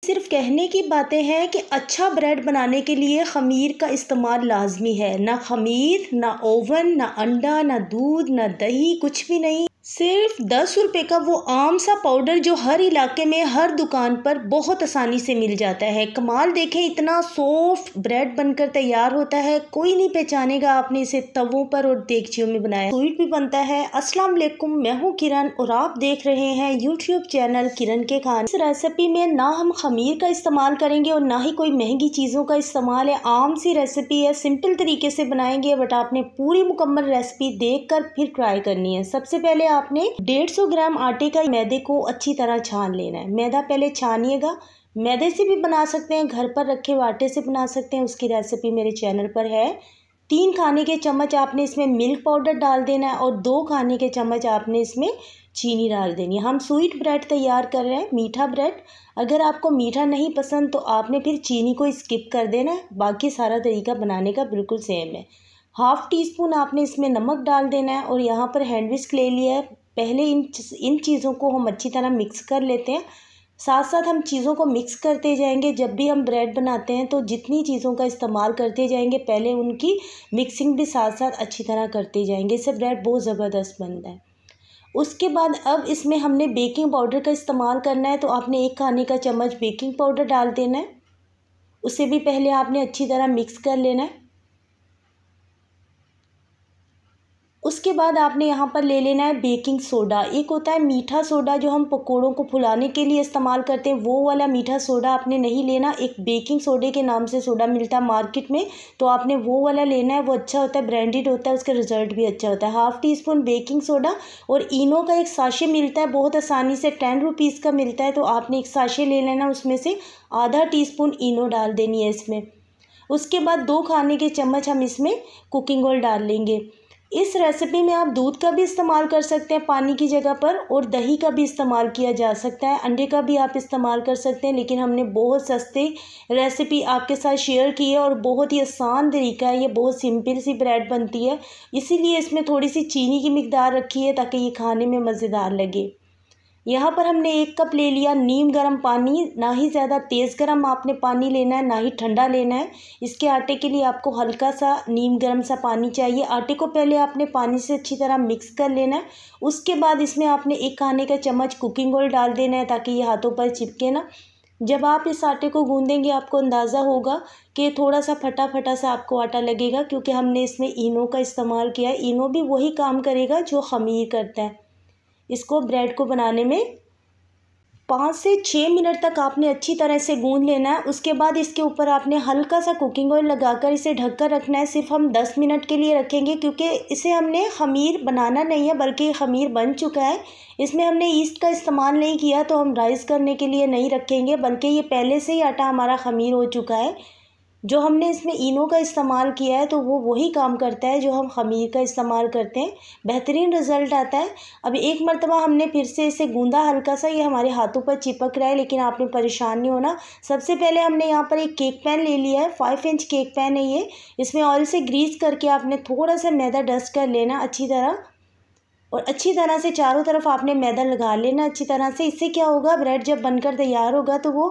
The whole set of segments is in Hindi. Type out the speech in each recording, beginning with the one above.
सिर्फ कहने की बातें हैं कि अच्छा ब्रेड बनाने के लिए ख़मीर का इस्तेमाल लाजमी है। ना ख़मीर, ना ओवन, ना अंडा, ना दूध, ना दही, कुछ भी नहीं। सिर्फ 10 रुपये का वो आम सा पाउडर जो हर इलाके में हर दुकान पर बहुत आसानी से मिल जाता है। कमाल देखें, इतना सॉफ्ट ब्रेड बनकर तैयार होता है, कोई नहीं पहचानेगा आपने इसे तवों पर और देगचियों में बनाया। स्वीट भी बनता है। अस्सलाम वालेकुम, मैं हूँ किरण और आप देख रहे हैं यूट्यूब चैनल किरण के खाने। इस रेसिपी में ना हम ख़मीर का इस्तेमाल करेंगे और ना ही कोई महंगी चीज़ों का इस्तेमाल है। आम सी रेसिपी है, सिंपल तरीके से बनाएंगे, बट आपने पूरी मुकम्मल रेसिपी देख कर फिर ट्राई करनी है। सबसे पहले आपने 150 ग्राम आटे का मैदे को अच्छी तरह छान लेना है। मैदा पहले छानिएगा। मैदे से भी बना सकते हैं, घर पर रखे हुए आटे से बना सकते हैं, उसकी रेसिपी मेरे चैनल पर है। 3 खाने के चम्मच आपने इसमें मिल्क पाउडर डाल देना है और 2 खाने के चम्मच आपने इसमें चीनी डाल देनी है। हम स्वीट ब्रेड तैयार कर रहे हैं, मीठा ब्रेड। अगर आपको मीठा नहीं पसंद तो आपने फिर चीनी को स्किप कर देना है। बाकी सारा तरीका बनाने का बिल्कुल सेम है। 1/2 टीस्पून आपने इसमें नमक डाल देना है और यहाँ पर हैंड विस्क ले लिया है। पहले इन चीज़ों को हम अच्छी तरह मिक्स कर लेते हैं। साथ साथ हम चीज़ों को मिक्स करते जाएंगे। जब भी हम ब्रेड बनाते हैं तो जितनी चीज़ों का इस्तेमाल करते जाएंगे, पहले उनकी मिक्सिंग भी साथ साथ अच्छी तरह करते जाएंगे। इससे ब्रेड बहुत ज़बरदस्त बनता है। उसके बाद अब इसमें हमने बेकिंग पाउडर का इस्तेमाल करना है, तो आपने 1 खाने का चम्मच बेकिंग पाउडर डाल देना है। उसे भी पहले आपने अच्छी तरह मिक्स कर लेना है। उसके बाद आपने यहाँ पर ले लेना है बेकिंग सोडा। एक होता है मीठा सोडा जो हम पकोड़ों को फुलाने के लिए इस्तेमाल करते हैं, वो वाला मीठा सोडा आपने नहीं लेना। एक बेकिंग सोडे के नाम से सोडा मिलता है मार्केट में, तो आपने वो वाला लेना है। वो अच्छा होता है, ब्रांडेड होता है, उसका रिजल्ट भी अच्छा होता है। 1/2 टीस्पून बेकिंग सोडा और इनो का एक साशे मिलता है, बहुत आसानी से 10 रुपीज़ का मिलता है, तो आपने एक साशे ले लेना, उसमें से आधा टीस्पून इनो डाल देनी है इसमें। उसके बाद 2 खाने के चम्मच हम इसमें कुकिंग ऑयल डाल लेंगे। इस रेसिपी में आप दूध का भी इस्तेमाल कर सकते हैं पानी की जगह पर, और दही का भी इस्तेमाल किया जा सकता है। अंडे का भी आप इस्तेमाल कर सकते हैं, लेकिन हमने बहुत सस्ती रेसिपी आपके साथ शेयर की है और बहुत ही आसान तरीका है। ये बहुत सिंपल सी ब्रेड बनती है, इसीलिए इसमें थोड़ी सी चीनी की मिकदार रखी है ताकि ये खाने में मज़ेदार लगे। यहाँ पर हमने 1 कप ले लिया नीम गर्म पानी। ना ही ज़्यादा तेज़ गर्म आपने पानी लेना है, ना ही ठंडा लेना है। इसके आटे के लिए आपको हल्का सा नीम गर्म सा पानी चाहिए। आटे को पहले आपने पानी से अच्छी तरह मिक्स कर लेना है। उसके बाद इसमें आपने 1 खाने का चम्मच कुकिंग ऑयल डाल देना है ताकि ये हाथों पर चिपके ना। जब आप इस आटे को गूँधेंगे आपको अंदाज़ा होगा कि थोड़ा सा फटा फटा सा आपको आटा लगेगा, क्योंकि हमने इसमें इनो का इस्तेमाल किया है। इनो भी वही काम करेगा जो ख़मीर करता है। इसको ब्रेड को बनाने में 5 से 6 मिनट तक आपने अच्छी तरह से गूंद लेना है। उसके बाद इसके ऊपर आपने हल्का सा कुकिंग ऑयल लगाकर इसे ढककर रखना है। सिर्फ हम 10 मिनट के लिए रखेंगे, क्योंकि इसे हमने ख़मीर बनाना नहीं है, बल्कि ख़मीर बन चुका है। इसमें हमने ईस्ट का इस्तेमाल नहीं किया, तो हम राइस करने के लिए नहीं रखेंगे, बल्कि ये पहले से ही आटा हमारा ख़मीर हो चुका है। जो हमने इसमें इनो का इस्तेमाल किया है तो वो वही काम करता है जो हम ख़मीर का इस्तेमाल करते हैं, बेहतरीन रिज़ल्ट आता है। अब एक मरतबा हमने फिर से इसे गूंदा हल्का सा, ये हमारे हाथों पर चिपक रहा है, लेकिन आपने परेशान नहीं होना। सबसे पहले हमने यहाँ पर एक केक पैन ले लिया है, 5 इंच केक पैन है ये। इसमें ऑयल से ग्रीस करके आपने थोड़ा सा मैदा डस्ट कर लेना अच्छी तरह, और अच्छी तरह से चारों तरफ आपने मैदा लगा लेना अच्छी तरह से। इससे क्या होगा, ब्रेड जब बनकर तैयार होगा तो वो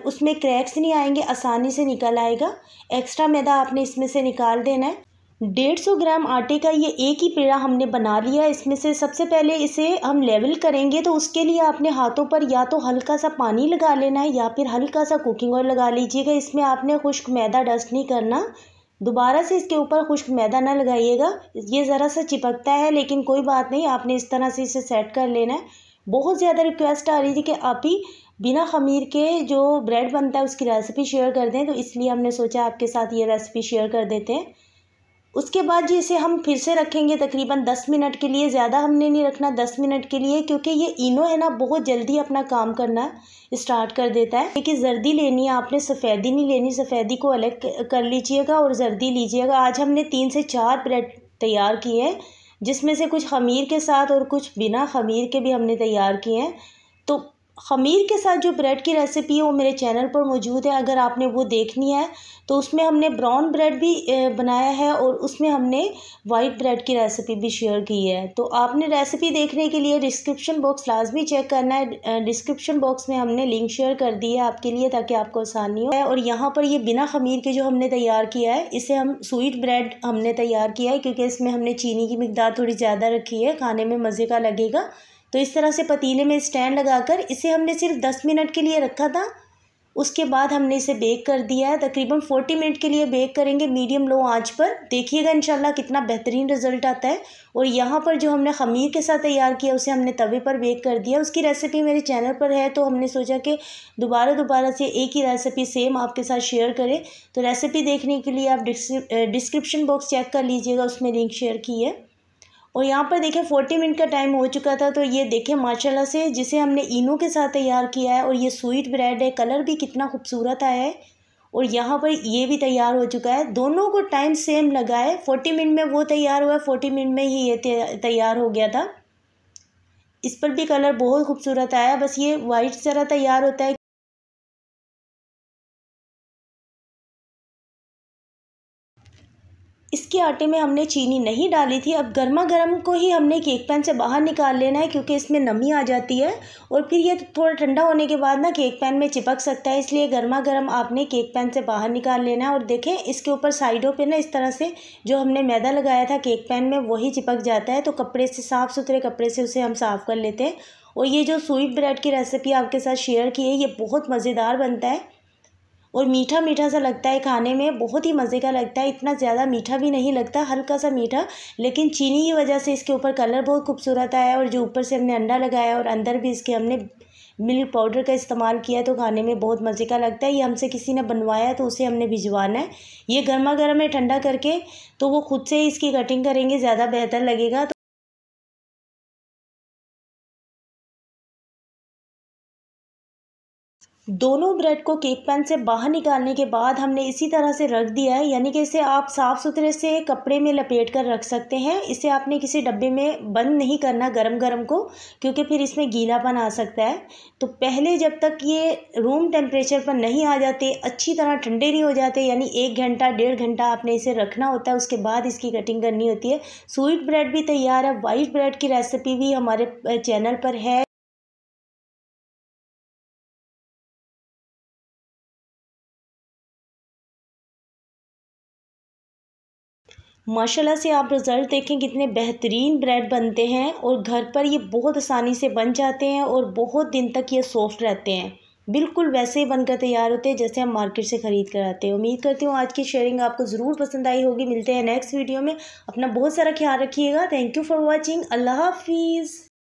उसमें क्रैक्स नहीं आएंगे, आसानी से निकल आएगा। एक्स्ट्रा मैदा आपने इसमें से निकाल देना है। 150 ग्राम आटे का ये एक ही पेड़ा हमने बना लिया। इसमें से सबसे पहले इसे हम लेवल करेंगे, तो उसके लिए आपने हाथों पर या तो हल्का सा पानी लगा लेना है या फिर हल्का सा कुकिंग ऑयल लगा लीजिएगा। इसमें आपने खुश्क मैदा डस्ट नहीं करना, दोबारा से इसके ऊपर खुश्क मैदा ना लगाइएगा। ये ज़रा सा चिपकता है, लेकिन कोई बात नहीं, आपने इस तरह से इसे सेट कर लेना है। बहुत ज़्यादा रिक्वेस्ट आ रही थी कि आप ही बिना ख़मीर के जो ब्रेड बनता है उसकी रेसिपी शेयर कर दें, तो इसलिए हमने सोचा आपके साथ ये रेसिपी शेयर कर देते हैं। उसके बाद जी इसे हम फिर से रखेंगे तकरीबन 10 मिनट के लिए। ज़्यादा हमने नहीं रखना, 10 मिनट के लिए, क्योंकि ये इनो है ना बहुत जल्दी अपना काम करना स्टार्ट कर देता है। लेकिन जर्दी लेनी है आपने, सफ़ेदी नहीं लेनी। सफ़ेदी को अलग कर लीजिएगा और जर्दी लीजिएगा। आज हमने 3 से 4 ब्रेड तैयार किए हैं, जिसमें से कुछ ख़मीर के साथ और कुछ बिना ख़मीर के भी हमने तैयार किए हैं। तो ख़मीर के साथ जो ब्रेड की रेसिपी है वो मेरे चैनल पर मौजूद है, अगर आपने वो देखनी है तो उसमें हमने ब्राउन ब्रेड भी बनाया है और उसमें हमने वाइट ब्रेड की रेसिपी भी शेयर की है। तो आपने रेसिपी देखने के लिए डिस्क्रिप्शन बॉक्स लाजमी चेक करना है। डिस्क्रिप्शन बॉक्स में हमने लिंक शेयर कर दी है आपके लिए, ताकि आपको आसानी हो। और यहाँ पर ये बिना ख़मीर के जो हमने तैयार किया है, इसे हम स्वीट ब्रेड हमने तैयार किया है, क्योंकि इसमें हमने चीनी की मिकदार थोड़ी ज़्यादा रखी है, खाने में मज़े का लगेगा। तो इस तरह से पतीले में स्टैंड लगाकर इसे हमने सिर्फ 10 मिनट के लिए रखा था। उसके बाद हमने इसे बेक कर दिया है। तकरीबन 40 मिनट के लिए बेक करेंगे मीडियम लो आंच पर। देखिएगा इंशाल्लाह कितना बेहतरीन रिज़ल्ट आता है। और यहाँ पर जो हमने ख़मीर के साथ तैयार किया उसे हमने तवे पर बेक कर दिया। उसकी रेसिपी मेरे चैनल पर है, तो हमने सोचा कि दोबारा से एक ही रेसिपी सेम आपके साथ शेयर करें। तो रेसिपी देखने के लिए आप डिस्क्रिप्शन बॉक्स चेक कर लीजिएगा, उसमें लिंक शेयर की है। और यहाँ पर देखें 40 मिनट का टाइम हो चुका था। तो ये देखें माशाल्लाह से जिसे हमने इनो के साथ तैयार किया है, और ये स्वीट ब्रेड है, कलर भी कितना खूबसूरत आया है। और यहाँ पर ये भी तैयार हो चुका है। दोनों को टाइम सेम लगा है। 40 मिनट में वो तैयार हुआ है, 40 मिनट में ही ये तैयार हो गया था। इस पर भी कलर बहुत खूबसूरत आया, बस ये वाइट ज़रा तैयार होता है। इसके आटे में हमने चीनी नहीं डाली थी। अब गर्मा गर्म को ही हमने केक पैन से बाहर निकाल लेना है, क्योंकि इसमें नमी आ जाती है और फिर ये थोड़ा ठंडा होने के बाद ना केक पैन में चिपक सकता है। इसलिए गर्मा गर्म आपने केक पैन से बाहर निकाल लेना है। और देखें इसके ऊपर साइडों पे ना इस तरह से जो हमने मैदा लगाया था केक पैन में वही चिपक जाता है। तो कपड़े से, साफ़ सुथरे कपड़े से उसे हम साफ़ कर लेते हैं। और ये जो स्वीट ब्रेड की रेसिपी आपके साथ शेयर की है, ये बहुत मज़ेदार बनता है और मीठा मीठा सा लगता है, खाने में बहुत ही मज़े का लगता है। इतना ज़्यादा मीठा भी नहीं लगता, हल्का सा मीठा, लेकिन चीनी की वजह से इसके ऊपर कलर बहुत खूबसूरत आया है। और जो ऊपर से हमने अंडा लगाया और अंदर भी इसके हमने मिल्क पाउडर का इस्तेमाल किया है, तो खाने में बहुत मज़े का लगता है। ये हमसे किसी ने बनवाया तो उसे हमने भिजवाना है। ये गर्मा गर्म है, ठंडा करके तो वो खुद से ही इसकी कटिंग करेंगे, ज़्यादा बेहतर लगेगा। दोनों ब्रेड को केक पैन से बाहर निकालने के बाद हमने इसी तरह से रख दिया है, यानी कि इसे आप साफ़ सुथरे से कपड़े में लपेट कर रख सकते हैं। इसे आपने किसी डब्बे में बंद नहीं करना गरम गरम को, क्योंकि फिर इसमें गीलापन आ सकता है। तो पहले जब तक ये रूम टेम्परेचर पर नहीं आ जाते, अच्छी तरह ठंडे नहीं हो जाते, यानी 1 घंटा 1.5 घंटा आपने इसे रखना होता है। उसके बाद इसकी कटिंग करनी होती है। स्वीट ब्रेड भी तैयार है, वाइट ब्रेड की रेसिपी भी हमारे चैनल पर है। माशाल्लाह से आप रिज़ल्ट देखें कितने बेहतरीन ब्रेड बनते हैं, और घर पर ये बहुत आसानी से बन जाते हैं और बहुत दिन तक ये सॉफ्ट रहते हैं। बिल्कुल वैसे ही बनकर तैयार होते हैं जैसे हम मार्केट से ख़रीद कर आते हैं। उम्मीद करती हूँ आज की शेयरिंग आपको ज़रूर पसंद आई होगी। मिलते हैं नेक्स्ट वीडियो में। अपना बहुत सारा ख्याल रखिएगा। Thank you for watching. अल्लाह हाफिज़।